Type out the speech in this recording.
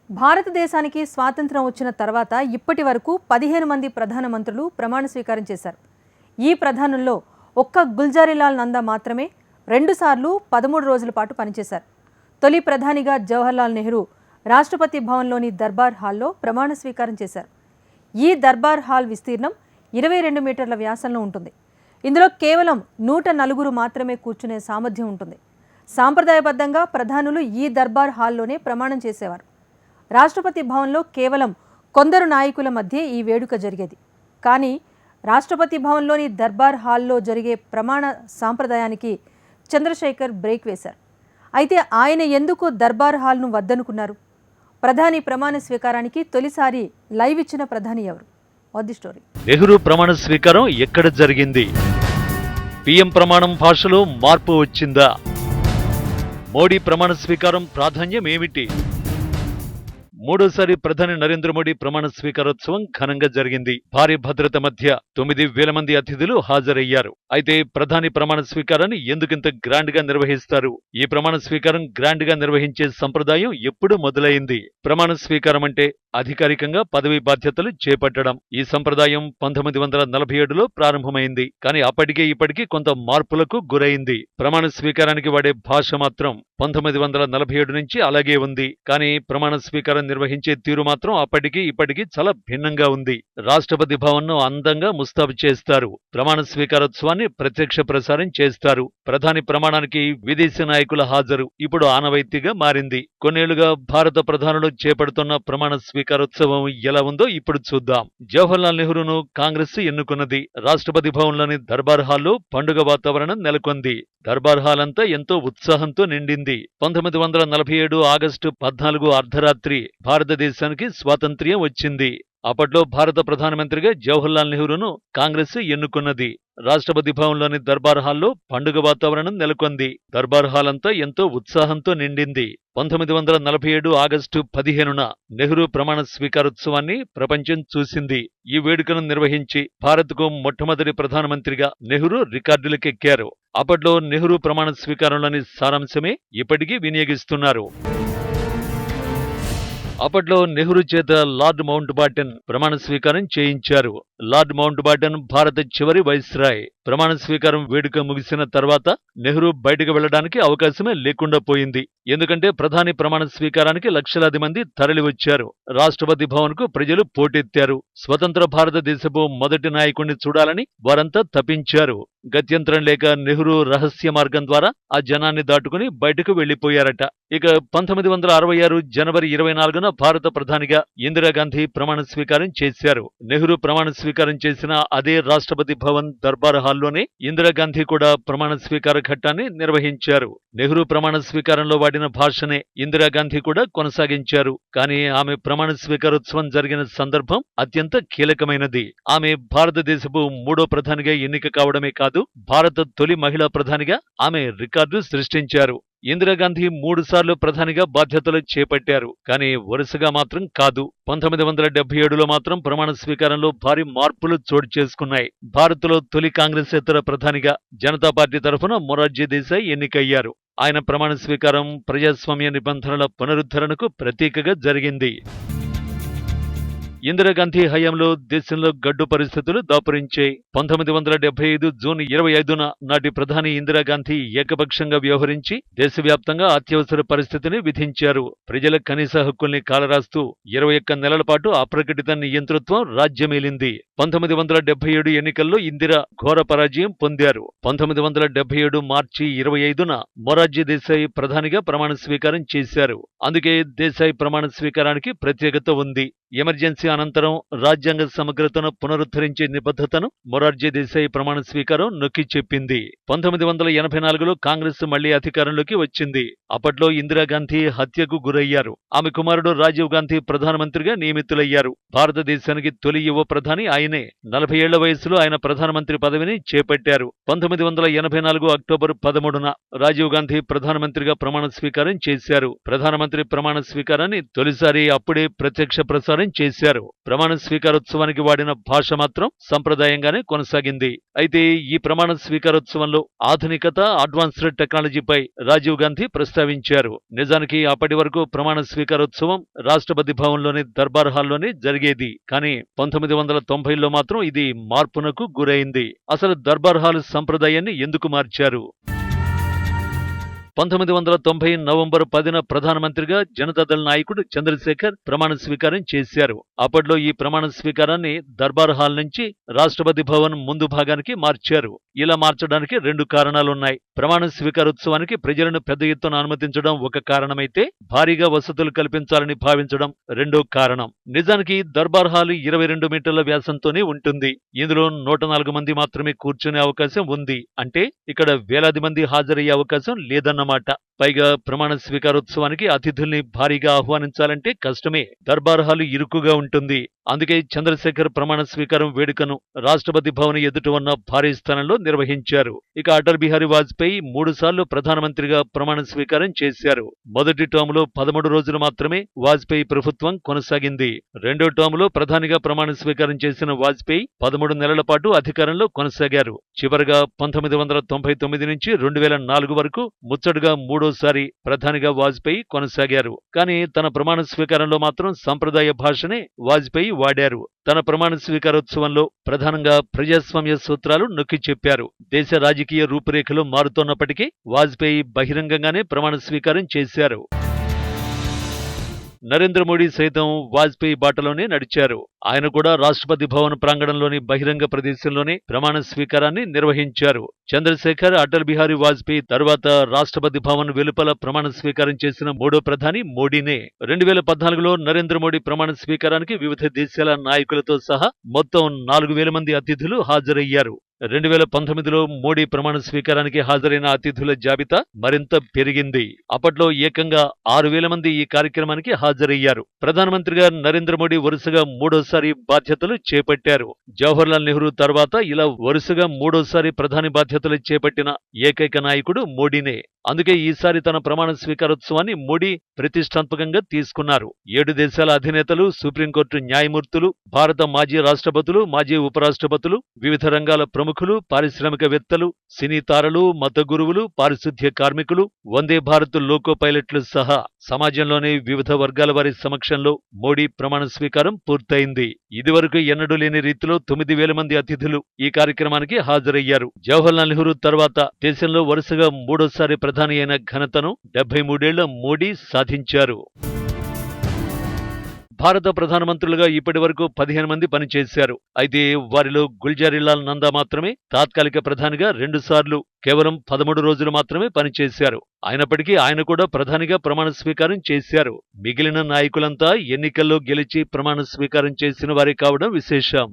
భారతదేశానికి స్వాతంత్ర్యం వచ్చిన తర్వాత ఇప్పటి వరకు 15 మంది ప్రధానమంత్రులు ప్రమాణ స్వీకారం చేశారు. ఈ ప్రధానుల్లో ఒక్క గుల్జారీలాల్ నందా మాత్రమే 2 సార్లు 13 రోజుల పాటు పనిచేశారు. తొలి ప్రధానిగా జవహర్లాల్ నెహ్రూ రాష్ట్రపతి భవన్లోని దర్బార్ హాల్లో ప్రమాణ స్వీకారం చేశారు. ఈ దర్బార్ హాల్ విస్తీర్ణం 22 మీటర్ల వ్యాసంలో ఉంటుంది. ఇందులో కేవలం 104 మాత్రమే కూర్చునే సామర్థ్యం ఉంటుంది. సాంప్రదాయబద్ధంగా ప్రధానులు ఈ దర్బార్ హాల్లోనే ప్రమాణం చేసేవారు. రాష్ట్రపతి భవన్లో కేవలం కొందరు నాయకుల మధ్య ఈ వేడుక జరిగేది. కానీ రాష్ట్రపతి భవన్లోని దర్బార్ హాల్లో జరిగే ప్రమాణ సాంప్రదాయానికి చంద్రశేఖర్ బ్రేక్ వేశారు. అయితే ఆయన ఎందుకు దర్బార్ హాల్ను వద్దనుకున్నారు? ప్రధాని ప్రమాణ స్వీకారానికి తొలిసారి లైవ్ ఇచ్చిన ప్రధాని ఎవరు? The story. నెహ్రూ ప్రమాణ స్వీకారం ఎక్కడ జరిగింది? పీఎం ప్రమాణం భాషలో మార్పు వచ్చిందా? మోడీ ప్రమాణ స్వీకారం ప్రాధాన్యం ఏమిటి? మూడోసారి ప్రధాని నరేంద్ర మోడీ ప్రమాణ స్వీకారోత్సవం ఘనంగా జరిగింది. భారీ భద్రత మధ్య 9,000 మంది అతిథులు హాజరయ్యారు. అయితే ప్రధాని ప్రమాణ స్వీకారాన్ని ఎందుకింత గ్రాండ్ గా నిర్వహిస్తారు? ఈ ప్రమాణ స్వీకారం గ్రాండ్ గా నిర్వహించే సంప్రదాయం ఎప్పుడు మొదలైంది? ప్రమాణ స్వీకారం అంటే అధికారికంగా పదవీ బాధ్యతలు చేపట్టడం. ఈ సంప్రదాయం 1947లో ప్రారంభమైంది. కానీ అప్పటికే ఇప్పటికీ కొంత మార్పులకు గురైంది. ప్రమాణ స్వీకారానికి వాడే భాష మాత్రం 1947 నుంచి అలాగే ఉంది. కానీ ప్రమాణ స్వీకారం నిర్వహించే తీరు మాత్రం అప్పటికి ఇప్పటికీ చాలా భిన్నంగా ఉంది. రాష్ట్రపతి భవన్ను అందంగా ముస్తాబు చేస్తారు. ప్రమాణ స్వీకారోత్సవాన్ని ప్రత్యక్ష ప్రసారం చేస్తారు. ప్రధాని ప్రమాణానికి విదేశీ నాయకుల హాజరు ఇప్పుడు ఆనవాయితీగా మారింది. కొన్నేళ్లుగా భారత ప్రధానులు చేపడుతున్న ప్రమాణ స్వీకారోత్సవం ఎలా ఉందో ఇప్పుడు చూద్దాం. జవహర్లాల్ నెహ్రూను కాంగ్రెస్ ఎన్నుకున్నది. రాష్ట్రపతి భవన్లోని దర్బార్ హాల్లో పండుగ వాతావరణం నెలకొంది. దర్బార్ హాల్ అంతా ఎంతో ఉత్సాహంతో నిండింది. 1947 ఆగస్టు 14 అర్ధరాత్రి భారతదేశానికి స్వాతంత్ర్యం వచ్చింది. అప్పట్లో భారత ప్రధానమంత్రిగా జవహర్లాల్ నెహ్రూను కాంగ్రెస్ ఎన్నుకున్నది. రాష్ట్రపతి భవన్లోని దర్బార్ హాల్లో పండుగ వాతావరణం నెలకొంది. దర్బార్ హాల్ అంతా ఎంతో ఉత్సాహంతో నిండింది. 1947 ఆగస్టు 15న నెహ్రూ ప్రమాణ స్వీకారోత్సవాన్ని ప్రపంచం చూసింది. ఈ వేడుకను నిర్వహించి భారత్కు మొట్టమొదటి ప్రధానమంత్రిగా నెహ్రూ రికార్డులకెక్కారు. అప్పట్లో నెహ్రూ ప్రమాణ స్వీకారంలోని సారాంశమే ఇప్పటికీ వినియోగిస్తున్నారు. అప్పట్లో నెహ్రూ చేత లార్డ్ మౌంట్ బాటన్ ప్రమాణ స్వీకారం చేయించారు. లార్డ్ మౌంట్ బాటన్ భారత చివరి వైస్రాయ్. ప్రమాణ స్వీకారం వేడుక ముగిసిన తర్వాత నెహ్రూ బయటకు వెళ్లడానికి అవకాశమే లేకుండా పోయింది. ఎందుకంటే ప్రధాని ప్రమాణ స్వీకారానికి లక్షలాది మంది తరలివచ్చారు. రాష్ట్రపతి భవన్ కు ప్రజలు పోటెత్తారు. స్వతంత్ర భారతదేశపు మొదటి నాయకుణ్ణి చూడాలని వారంతా తపించారు. గత్యంతరం లేక నెహ్రూ రహస్య మార్గం ద్వారా ఆ జనాన్ని దాటుకుని బయటకు వెళ్లిపోయారట. ఇక 1966 జనవరి 24న భారత ప్రధానిగా ఇందిరాగాంధీ ప్రమాణ స్వీకారం చేశారు. నెహ్రూ ప్రమాణ స్వీకారం చేసిన అదే రాష్ట్రపతి భవన్ దర్బార్ హాల్లోనే ఇందిరాగాంధీ కూడా ప్రమాణ స్వీకార ఘట్టాన్ని నిర్వహించారు. నెహ్రూ ప్రమాణ స్వీకారంలో వాడిన భాషనే ఇందిరాగాంధీ కూడా కొనసాగించారు. కానీ ఆమె ప్రమాణ స్వీకారోత్సవం జరిగిన సందర్భం అత్యంత కీలకమైనది. ఆమె భారతదేశపు 3వ ప్రధానిగా ఎన్నిక కావడమే కాదు, భారత తొలి మహిళా ప్రధానిగా ఆమె రికార్డు సృష్టించారు. ఇందిరాగాంధీ 3 సార్లు ప్రధానిగా బాధ్యతలు చేపట్టారు. కానీ వరుసగా మాత్రం కాదు. 1977లో మాత్రం ప్రమాణ స్వీకారంలో భారీ మార్పులు చోటు చేసుకున్నాయి. భారత్లో తొలి కాంగ్రెసేతర ప్రధానిగా జనతా పార్టీ తరఫున మొరార్జీ దేశాయ్ ఎన్నికయ్యారు. ఆయన ప్రమాణ స్వీకారం ప్రజాస్వామ్య నిబంధనల పునరుద్ధరణకు ప్రతీకగా జరిగింది. ఇందిరాగాంధీ హయాంలో దేశంలో గడ్డు పరిస్థితులు దాపురించాయి. 1975 జూన్ 25న నాటి ప్రధాని ఇందిరాగాంధీ ఏకపక్షంగా వ్యవహరించి దేశవ్యాప్తంగా అత్యవసర పరిస్థితిని విధించారు. ప్రజల కనీస హక్కుల్ని కాలరాస్తూ 21 నెలల పాటు అప్రకటిత నియంతృత్వం రాజ్యమేలింది. 1977 ఎన్నికల్లో ఇందిరా ఘోర పరాజయం పొందారు. 1977 మార్చి 25న మొరార్జీ దేశాయ్ ప్రధానిగా ప్రమాణ స్వీకారం చేశారు. అందుకే దేశాయ్ ప్రమాణ స్వీకారానికి ప్రత్యేకత ఉంది. ఎమర్జెన్సీ అనంతరం రాజ్యాంగ సమగ్రతను పునరుద్ధరించే నిబద్ధతను మొరార్జీ దేశాయ్ ప్రమాణ స్వీకారం నొక్కి చెప్పింది. 1984లో కాంగ్రెస్ మళ్లీ అధికారంలోకి వచ్చింది. అప్పట్లో ఇందిరాగాంధీ హత్యకు గురయ్యారు. ఆమె కుమారుడు రాజీవ్ గాంధీ ప్రధానమంత్రిగా నియమితులయ్యారు. భారతదేశానికి తొలి యువ ప్రధాని ఆయనే. 40 ఏళ్ల వయసులో ఆయన ప్రధానమంత్రి పదవిని చేపట్టారు. 1984 అక్టోబర్ 13న రాజీవ్ గాంధీ ప్రధానమంత్రిగా ప్రమాణ స్వీకారం చేశారు. ప్రధానమంత్రి ప్రమాణ స్వీకారాన్ని తొలిసారి అప్పుడే ప్రత్యక్ష ప్రసారం స్వీకారం చేశారు. ప్రమాణ స్వీకారోత్సవానికి వాడిన భాష మాత్రం సంప్రదాయంగానే కొనసాగింది. అయితే ఈ ప్రమాణ స్వీకారోత్సవంలో ఆధునికత, అడ్వాన్స్డ్ టెక్నాలజీపై రాజీవ్ గాంధీ ప్రస్తావించారు. నిజానికి అప్పటి వరకు ప్రమాణ స్వీకారోత్సవం రాష్ట్రపతి భవన్లోని దర్బార్ హాల్లోనే జరిగేది. కానీ 1990లో మాత్రం ఇది మార్పునకు గురైంది. అసలు దర్బార్ హాల్ సంప్రదాయాన్ని ఎందుకు మార్చారు? 1990 నవంబర్ 10న ప్రధానమంత్రిగా జనతాదళ్ నాయకుడు చంద్రశేఖర్ ప్రమాణ స్వీకారం చేశారు. అప్పట్లో ఈ ప్రమాణ స్వీకారాన్ని దర్బార్ హాల్ నుంచి రాష్ట్రపతి భవన్ ముందు భాగానికి మార్చారు. ఇలా మార్చడానికి 2 కారణాలున్నాయి. ప్రమాణ స్వీకారోత్సవానికి ప్రజలను పెద్ద ఎత్తున అనుమతించడం ఒక కారణమైతే, భారీగా వసతులు కల్పించాలని భావించడం రెండో కారణం. నిజానికి దర్బార్ హాల్ 22 మీటర్ల వ్యాసంతోనే ఉంటుంది. ఇందులో 104 మంది మాత్రమే కూర్చునే అవకాశం ఉంది. అంటే ఇక్కడ వేలాది మంది హాజరయ్యే అవకాశం లేదన్నమాట. పైగా ప్రమాణ స్వీకారోత్సవానికి అతిథుల్ని భారీగా ఆహ్వానించాలంటే కష్టమే. దర్బార్ హాలు ఇరుకుగా ఉంటుంది. అందుకే చంద్రశేఖర్ ప్రమాణ స్వీకారం వేడుకను రాష్ట్రపతి భవన్ ఎదుట ఉన్న భారీ స్థలంలో నిర్వహించారు. ఇక అటల్ బిహారీ వాజ్పేయి 3 సార్లు ప్రధానమంత్రిగా ప్రమాణ స్వీకారం చేశారు. మొదటి టర్ములో 13 రోజులు మాత్రమే వాజ్పేయి ప్రభుత్వం కొనసాగింది. రెండో టర్ములో ప్రధానిగా ప్రమాణ స్వీకారం చేసిన వాజ్పేయి 13 నెలల పాటు అధికారంలో కొనసాగారు. చివరగా 1999 నుంచి 2004 వరకు ముచ్చటగా మూడోసారి ప్రధానిగా వాజ్పేయి కొనసాగారు. కానీ తన ప్రమాణ స్వీకారంలో మాత్రం సంప్రదాయ భాషనే వాజ్పేయి వాడారు. తన ప్రమాణ స్వీకారోత్సవంలో ప్రధానంగా ప్రజాస్వామ్య సూత్రాలు నొక్కి చెప్పారు. దేశ రాజకీయ రూపురేఖలు మారుతున్నప్పటికీ వాజ్పేయి బహిరంగంగానే ప్రమాణ స్వీకారం చేశారు. నరేంద్ర మోడీ సైతం వాజ్పేయి బాటలోనే నడిచారు. ఆయన కూడా రాష్ట్రపతి భవన్ ప్రాంగణంలోని బహిరంగ ప్రదేశంలోనే ప్రమాణ స్వీకారాన్ని నిర్వహించారు. చంద్రశేఖర్, అటల్ బిహారీ వాజ్పేయి తరువాత రాష్ట్రపతి భవన్ వెలుపల ప్రమాణ స్వీకారం చేసిన మూడో ప్రధాని మోడీనే. 2014లో నరేంద్ర మోడీ ప్రమాణ స్వీకారానికి వివిధ దేశాల నాయకులతో సహా మొత్తం 4000 మంది అతిథులు హాజరయ్యారు. 2019లో మోడీ ప్రమాణ స్వీకారానికి హాజరైన అతిథుల జాబితా మరింత పెరిగింది. అప్పట్లో ఏకంగా 6000 మంది ఈ కార్యక్రమానికి హాజరయ్యారు. ప్రధానమంత్రిగా నరేంద్ర మోడీ వరుసగా మూడోసారి బాధ్యతలు చేపట్టారు. జవహర్లాల్ నెహ్రూ తర్వాత ఇలా వరుసగా మూడోసారి ప్రధాని బాధ్యతలు చేపట్టిన ఏకైక నాయకుడు మోడీనే. అందుకే ఈసారి తన ప్రమాణ స్వీకారోత్సవాన్ని మోడీ ప్రతిష్టాత్మకంగా తీసుకున్నారు. 7 దేశాల అధినేతలు, సుప్రీంకోర్టు న్యాయమూర్తులు, భారత మాజీ రాష్ట్రపతులు, మాజీ ఉపరాష్ట్రపతులు, వివిధ రంగాల ప్రముఖులు, పారిశ్రామికవేత్తలు, సినీ తారలు, మత గురువులు, పారిశుద్ధ్య కార్మికులు, వందే భారత్ లోకో పైలట్లు సహా సమాజంలోని వివిధ వర్గాల వారి సమక్షంలో మోడీ ప్రమాణ స్వీకారం పూర్తయింది. ఇదివరకు ఎన్నడూ లేని రీతిలో 9000 మంది అతిథులు ఈ కార్యక్రమానికి హాజరయ్యారు. జవహర్లాల్ నెహ్రూ తర్వాత దేశంలో వరుసగా మూడోసారి ప్రధాని అయిన ఘనతను 73 ఏళ్ల మోడీ సాధించారు. భారత ప్రధానమంత్రులుగా ఇప్పటి వరకు 15 మంది పనిచేశారు. అయితే వారిలో గుల్జారీలాల్ నందా మాత్రమే తాత్కాలిక ప్రధానిగా 2 సార్లు కేవలం 13 రోజులు మాత్రమే పనిచేశారు. అయినప్పటికీ ఆయన కూడా ప్రధానిగా ప్రమాణ స్వీకారం చేశారు. మిగిలిన నాయకులంతా ఎన్నికల్లో గెలిచి ప్రమాణ స్వీకారం చేసిన వారే కావడం విశేషం.